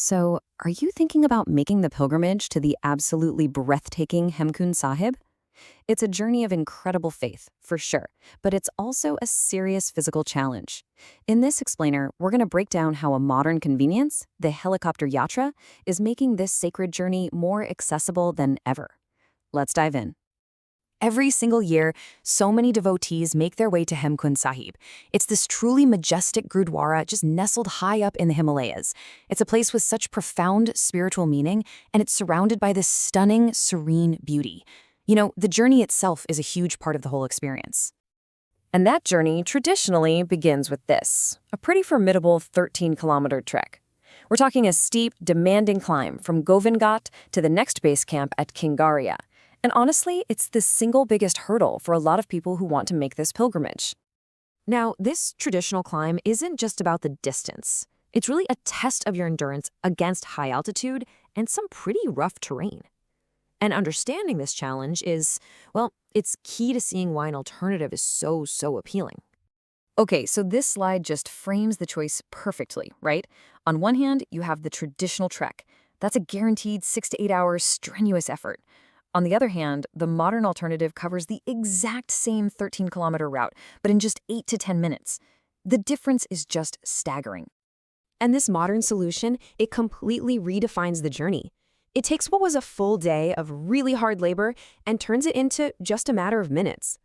So, are you thinking about making the pilgrimage to the absolutely breathtaking Hemkund Sahib? It's a journey of incredible faith, for sure, but it's also a serious physical challenge. In this explainer, we're going to break down how a modern convenience, the helicopter Yatra, is making this sacred journey more accessible than ever. Let's dive in. Every single year, so many devotees make their way to Hemkund Sahib. It's this truly majestic Gurdwara just nestled high up in the Himalayas. It's a place with such profound spiritual meaning, and it's surrounded by this stunning, serene beauty. The journey itself is a huge part of the whole experience. And that journey traditionally begins with this, a pretty formidable 13-kilometer trek. We're talking a steep, demanding climb from Govindghat to the next base camp at Ghangaria. And honestly, it's the single biggest hurdle for a lot of people who want to make this pilgrimage. Now, this traditional climb isn't just about the distance. It's really a test of your endurance against high altitude and some pretty rough terrain. And understanding this challenge is, well, it's key to seeing why an alternative is so appealing. Okay, so this slide just frames the choice perfectly, right? On one hand, you have the traditional trek. That's a guaranteed 6 to 8 hours strenuous effort. On the other hand, the modern alternative covers the exact same 13-kilometer route, but in just 8 to 10 minutes. The difference is just staggering. And this modern solution, it completely redefines the journey. It takes what was a full day of really hard labor and turns it into just a matter of minutes.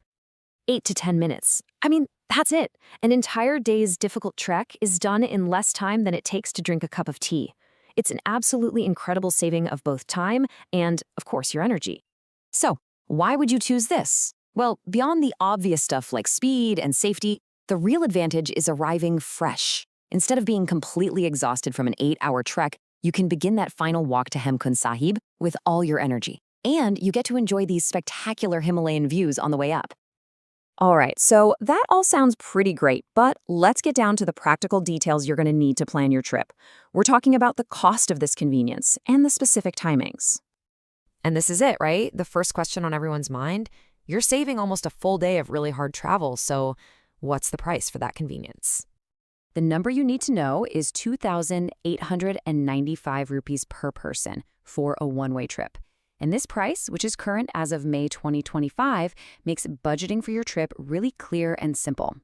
8 to 10 minutes. I mean, that's it. An entire day's difficult trek is done in less time than it takes to drink a cup of tea. It's an absolutely incredible saving of both time and, of course, your energy. So, why would you choose this? Well, beyond the obvious stuff like speed and safety, the real advantage is arriving fresh. Instead of being completely exhausted from an 8-hour trek, you can begin that final walk to Hemkund Sahib with all your energy. And you get to enjoy these spectacular Himalayan views on the way up. All right, so that all sounds pretty great, but let's get down to the practical details you're going to need to plan your trip. We're talking about the cost of this convenience and the specific timings. And this is it, right? The first question on everyone's mind. You're saving almost a full day of really hard travel, so what's the price for that convenience? The number you need to know is 2,895 rupees per person for a one-way trip. And this price, which is current as of May 2025, makes budgeting for your trip really clear and simple.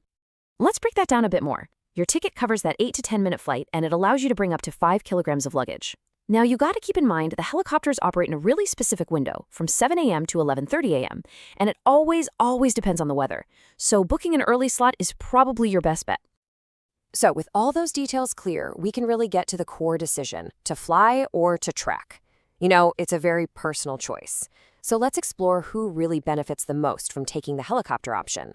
Let's break that down a bit more. Your ticket covers that 8 to 10-minute flight, and it allows you to bring up to 5 kilograms of luggage. Now, you got to keep in mind the helicopters operate in a really specific window, from 7 a.m. to 11:30 a.m., and it always depends on the weather. So booking an early slot is probably your best bet. So with all those details clear, we can really get to the core decision, to fly or to trek. It's a very personal choice. So let's explore who really benefits the most from taking the helicopter option.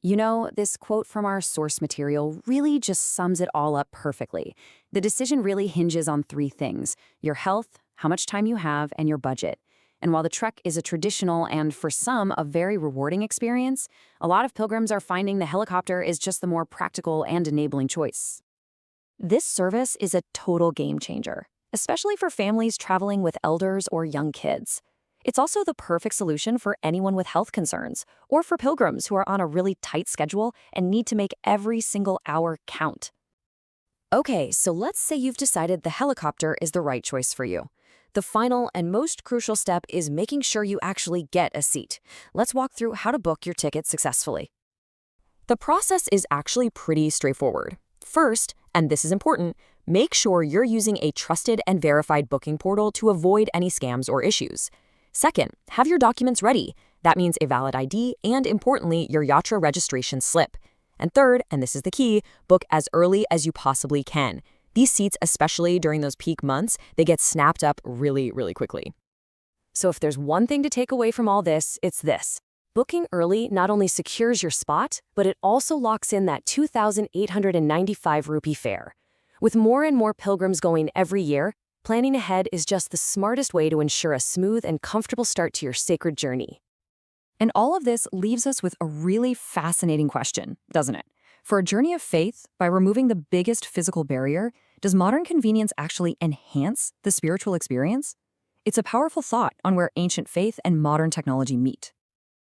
This quote from our source material really just sums it all up perfectly. The decision really hinges on 3 things: your health, how much time you have, and your budget. And while the trek is a traditional and, for some, a very rewarding experience, a lot of pilgrims are finding the helicopter is just the more practical and enabling choice. This service is a total game changer, especially for families traveling with elders or young kids. It's also the perfect solution for anyone with health concerns, or for pilgrims who are on a really tight schedule and need to make every single hour count. Okay, so let's say you've decided the helicopter is the right choice for you. The final and most crucial step is making sure you actually get a seat. Let's walk through how to book your ticket successfully. The process is actually pretty straightforward. First, and this is important, make sure you're using a trusted and verified booking portal to avoid any scams or issues. Second, have your documents ready. That means a valid ID and, importantly, your Yatra registration slip. And third, and this is the key, book as early as you possibly can. These seats, especially during those peak months, they get snapped up really quickly. So if there's one thing to take away from all this, it's this. Booking early not only secures your spot, but it also locks in that 2,895 rupee fare. With more and more pilgrims going every year, planning ahead is just the smartest way to ensure a smooth and comfortable start to your sacred journey. And all of this leaves us with a really fascinating question, doesn't it? For a journey of faith, by removing the biggest physical barrier, does modern convenience actually enhance the spiritual experience? It's a powerful thought on where ancient faith and modern technology meet.